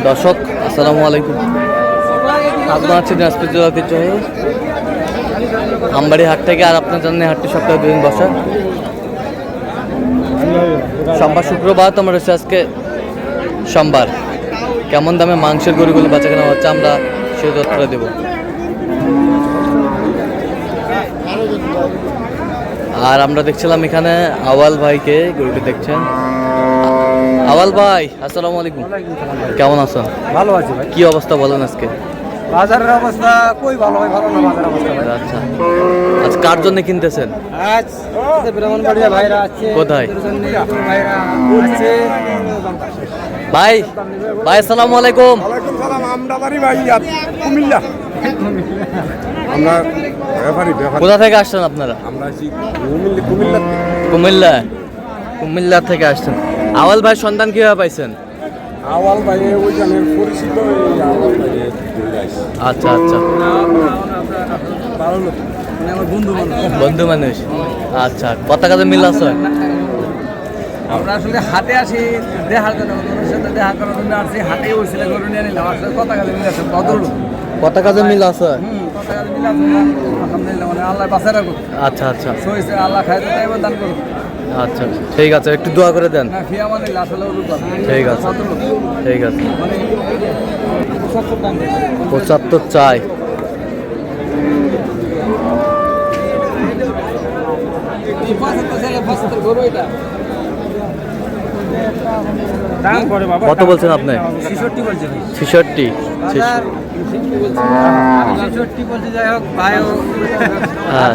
দর্শক আসসালামু আলাইকুম। আপনার আছেন দিনাজপুর জেলা ঐতিহ্যবাহী আমবাড়ি হাট থেকে। আর আপনার জানেন হাটটি সপ্তাহে 2 দিন বসা, সোমবার শুক্রবার। তো আমরা রয়েছে আজকে সোমবার। কেমন দামে মাংসের গরুগুলো বেচা কেনা হচ্ছে আমরা সেই তথ্যটা দেব। আর আমরা দেখছিলাম এখানে আওয়াল ভাইকে, গরুটি দেখছেন। আওয়াল ভাই আসসালামু আলাইকুম, কেমন আছেন? ভালো আছি ভাই। কি অবস্থা বলেন আজকে? বাজারের অবস্থা কই ভালো হয়, ভালো না বাজারের অবস্থা ভাই। আচ্ছা, আজ কার জন্য কিনতেছেন? আজ ব্রাহ্মণবাড়িয়া ভাইরা আছে। কোথায়? ভাইরা আছে। ভাই ভাই আসসালামু আলাইকুম। ওয়ালাইকুম সালাম। আমরা বাড়ি ভাই কুমিল্লা। আমরা ব্যাপারী। কোথা থেকে আসছেন আপনারা? আমরা আছি কুমিল্লা। কুমিল্লা। কুমিল্লা থেকে আসছেন। আওয়াল ভাই সন্ধান কিভাবে পাইছেন? আওয়াল ভাই ওইখানের পরিচিত আওয়াল ভাই। আচ্ছা আচ্ছা, আমার বন্ধু মানুষ। আচ্ছা, কত কাজে মিল আছে? আমরা আসলে হাটে আসি দেখার জন্য, ওদের সাথে দেখা করার জন্য আসছি। হাটে হয়েছিল গরু নিয়ে নিলাম। আসলে কত কাজে মিল আছে ভদ্রলোক। কত কাজে মিল আছে? কত কাজে মিল আছে আলহামদুলিল্লাহ। মানে আল্লাহ বাঁচায় রাখুক। আচ্ছা আচ্ছা সইছে আল্লাহ খাইতে চাইব দান করুক। আচ্ছা ঠিক আছে, একটু দোয়া করে দেন। না ফিয়া মানে আসলে ঠিক আছে ঠিক আছে। মানে 75 চাই। কত বলছেন আপনি? 66 বলছে ভাই। 66। 66 বলছে। যাই হোক ভাই হ্যাঁ,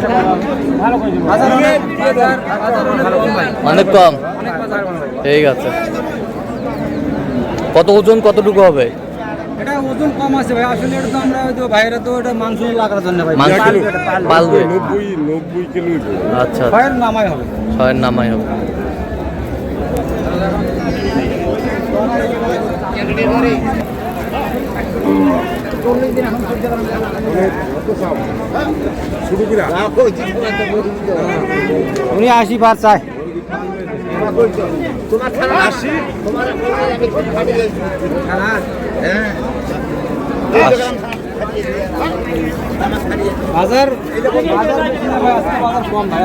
অনেক কম। ঠিক আছে। কত ওজন কতটুকু হবে? এটা ওজন কম আছে ভাই। আসলে এটা তো আমরা তো ভাইরা তো এটা মাংস লাগার জন্য ভাই মাংস পালবে। 90 কিলো। আচ্ছা, ছয়ের নামাই হবে। ছয়ের নামাই হবে। উনি 80 বার চায়। বাজার কম ভাই।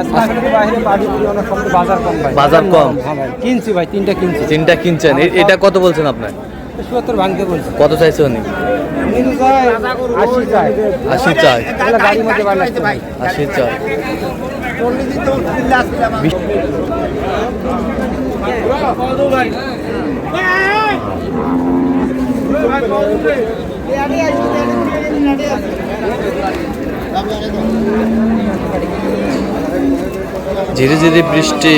বাইরে বাড়ি অনেক কম, বাজার কম ভাই। বাজার কম। হ্যাঁ ভাই, কিনছি ভাই, তিনটা কিনছি। 3টা কিনছেন। এটা কত বলছেন আপনার? 70 ভাঙতে বলছি। কত চাইছে উনি? উনি চায় 80 চায়। 80 চাই। তাহলে গাড়ির মধ্যে ভাই লাগছে ভাই। 80 চাই। ধীরে ধীরে বৃষ্টি।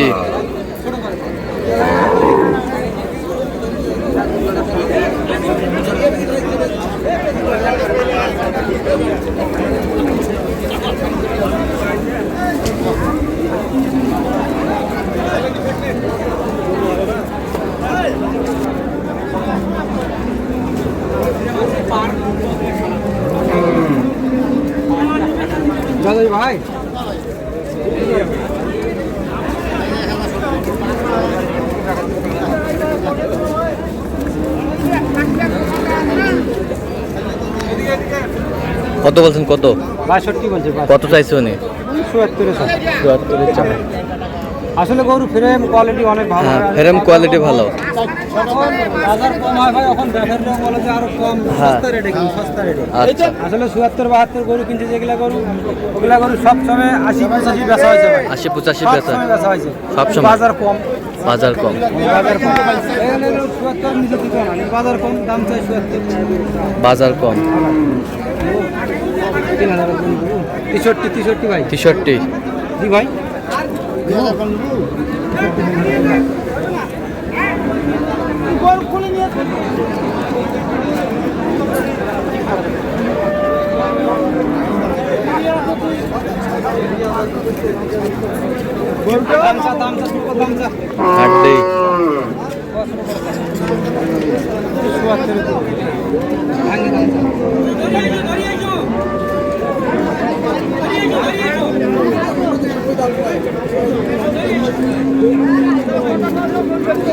দাদাই ভাই কত বলছেন? কত? 62 বলছে। কত চাইছে উনি? 77 চাই। আসলে গরু ফ্রেম কোয়ালিটি অনেক ভালো। হ্যাঁ, ফ্রেম কোয়ালিটি ভালো। বাজার কম হয় ভাই, এখন ব্যাপারীরা বলে যে আরো কম, সস্তা রেটে কিন, সস্তা রেটে। আচ্ছা, আসলে 72 গরু কিনছে যেগুলা গরু, ওগুলা গরু সব সময় 80-85 বেচা হয়েছে ভাই। 80-85 সব বেচা। সময় বেচা হয়েছে। সব সময়। বাজার কম। বাজার কম। বাজার কম। এখানে 77 নিচে দিতে না, বাজার কম, দাম চাই 77। বাজার কম। 3000 63 ভাই। 63 জি ভাই। হাড্ডি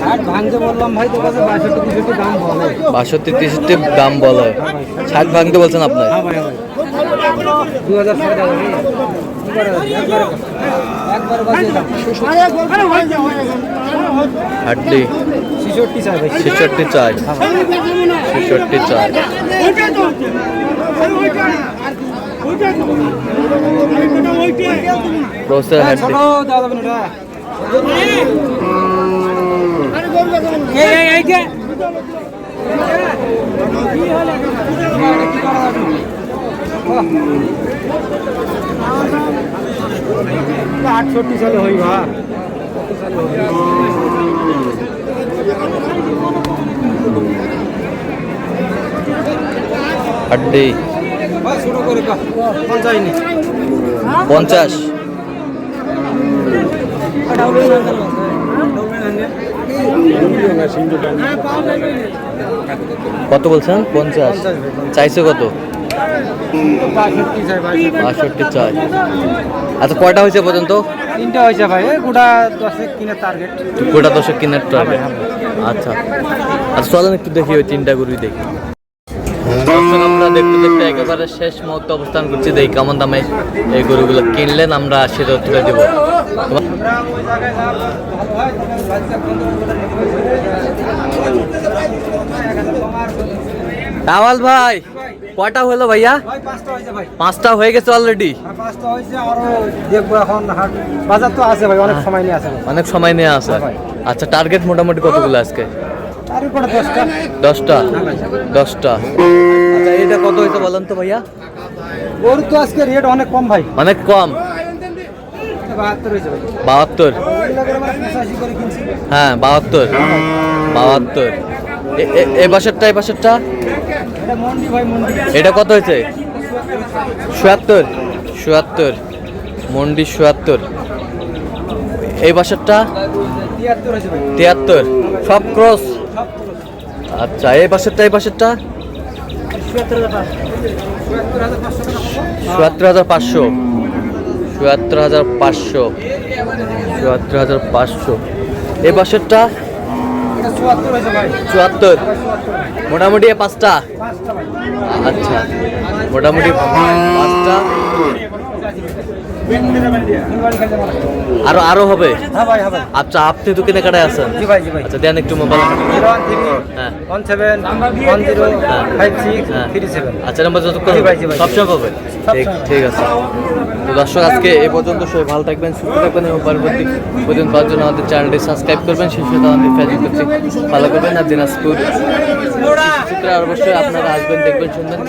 হাট ভাঙতে বললাম ভাই তোর কাছে 62 দাম বলে। 62-63 দাম বলে, 60 ভাঙতে বলছেন আপনার। হ্যাঁ ভাই, 2000 টাকা দাও একবার বাজে দাম। হাড্ডি 66 চাই ভাই। 66 চাই, 66 চাই। প্রসেসর হাড্ডি ছোট দাও যাবে না এই কে কি হলো কি করা যাবে 68 চলে হই ভা হাড্ডি ভাই ছোট করে কা 50 নি 50। কত বলছেন? 50 চাইছে কত? 62 চাই। আচ্ছা কয়টা হয়েছে পর্যন্ত? 3টা হয়েছে ভাই, গোটা 10 কিনে টার্গেট। গোটা 10 কিনার টার্গেট। আচ্ছা আচ্ছা চলেন একটু দেখি ওই 3টা গরুই দেখি। দর্শক আমরা দেখতে দেখতে একেবারে শেষ মুহূর্তে অবস্থান করছি, দেখি কেমন দামে এই গরুগুলো কিনলেন, আমরা সেটা তুলে দেবো। রাওয়াল ভাই কয়টা হলো ভাইয়া? ভাই 5টা হয়েছে ভাই। 5টা হয়ে গেছে অলরেডি। 5টা হয়েছে, আরো দেখবো এখন হাট বাজার তো আছে ভাই, অনেক সময় নিয়ে আছে ভাই। অনেক সময় নিয়ে আসে। আচ্ছা টার্গেট মোটামুটি কতগুলো আজকে? তার উপরে 10টা। 10টা 10টা। আচ্ছা এটা কত হয়েছে বলেন তো ভাইয়া? ওর তো আজকে রেট অনেক কম ভাই, অনেক কম। 72 হয়েছে ভাই। 72। এগুলা করে আমরা 85 করে কিনছি। হ্যাঁ 72 72। এই বাসেরটা এই বাসেরটা এটা মন্ডি ভাই, মন্ডি। এটা কত হয়েছে? 77 77 মন্ডি 77। এই বাসেরটা 73 হয়েছে ভাই। 73 সব ক্রস। সব পুরো। আচ্ছা এই বাসেরটা এই বাসেরটা 77,500 77500 77500। এই বাসেরটা এটা 74 হয়েছে ভাই। 74। মোটামুটি এই 5টা। 5টা ভাই। আচ্ছা মোটামুটি 5টা। আরো হবে? হ্যাঁ ভাই, হ্যাঁ ভাই। আচ্ছা আপনি তো কেনাকাটায় আছেন। জি ভাই, জি ভাই। আচ্ছা দেন একটু মোবাইল। 013 হ্যাঁ 17 10 56 হ্যাঁ। 37। আচ্ছা নাম্বার যতক্ষণ জি ভাই, জি ভাই। সবসময় পাবে। ঠিক ঠিক আছে। তো দর্শক আজকে এই পর্যন্ত, সবাই ভালো থাকবেন, সুস্থ থাকবেন এবং পরবর্তী পর্যন্ত পাওয়ার জন্য আমাদের চ্যানেলটি সাবস্ক্রাইব করবেন, সেই সাথে আমাদের ফেসবুক পেজটি ফলো করবেন। আর দিনাজপুর চিত্র অবশ্যই আপনারা আসবেন, দেখবেন, শুনবেন।